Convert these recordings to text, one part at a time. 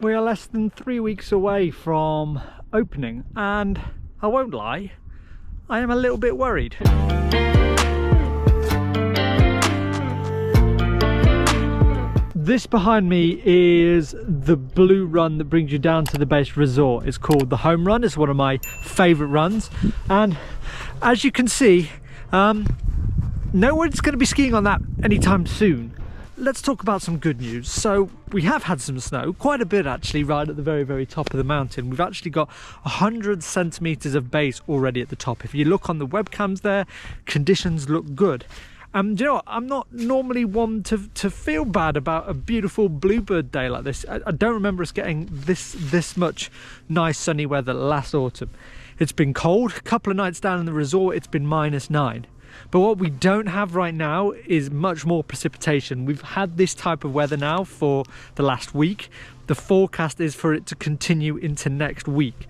We are less than 3 weeks away from opening, and I won't lie, I am a little bit worried. This behind me is the blue run that brings you down to the base resort. It's called the Home Run. It's one of my favourite runs, and as you can see, no one's going to be skiing on that anytime soon. Let's talk about some good news. So we have had some snow, quite a bit actually, right at the very top of the mountain. We've actually got 100 centimeters of base already at the top. If you look on the webcams there, conditions look good. Do you know what? I'm not normally one to feel bad about a beautiful bluebird day like this. I don't remember us getting this much nice sunny weather last autumn. It's been cold. A couple of nights down in the resort, it's been -9. But what we don't have right now is much more precipitation. We've had this type of weather now for the last week. The forecast is for it to continue into next week.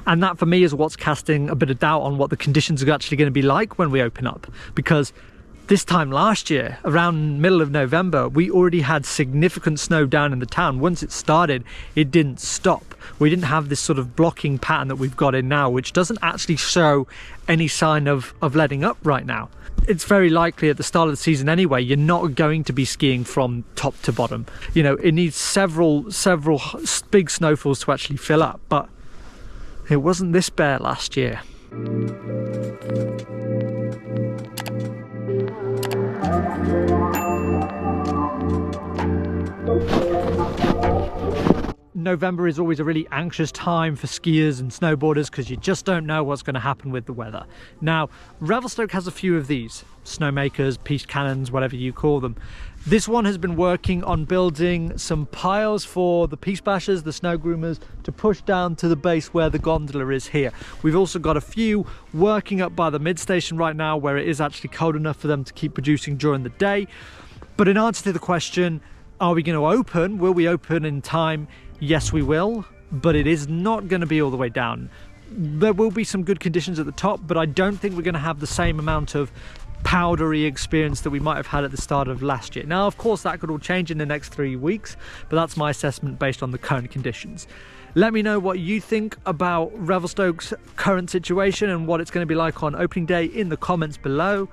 And that for me is what's casting a bit of doubt on what the conditions are actually going to be like when we open up, because this time last year, around middle of November, we already had significant snow down in the town. Once it started, it didn't stop. We didn't have this sort of blocking pattern that we've got in now, which doesn't actually show any sign of letting up right now. It's very likely at the start of the season anyway, you're not going to be skiing from top to bottom. You know, it needs several big snowfalls to actually fill up, but it wasn't this bare last year. November is always a really anxious time for skiers and snowboarders because you just don't know what's going to happen with the weather. Now, Revelstoke has a few of these snowmakers, piste cannons, whatever you call them. This one has been working on building some piles for the piste bashers, the snow groomers, to push down to the base where the gondola is here. We've also got a few working up by the mid station right now where it is actually cold enough for them to keep producing during the day. But in answer to the question, are we going to open? Will we open in time? Yes, we will, but it is not going to be all the way down. There will be some good conditions at the top, but I don't think we're going to have the same amount of powdery experience that we might have had at the start of last year. Now, of course, that could all change in the next 3 weeks, but that's my assessment based on the current conditions. Let me know what you think about Revelstoke's current situation and what it's going to be like on opening day in the comments below.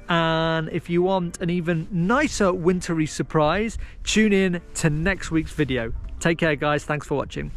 And if you want an even nicer wintry surprise, tune in to next week's video. Take care, guys. Thanks for watching.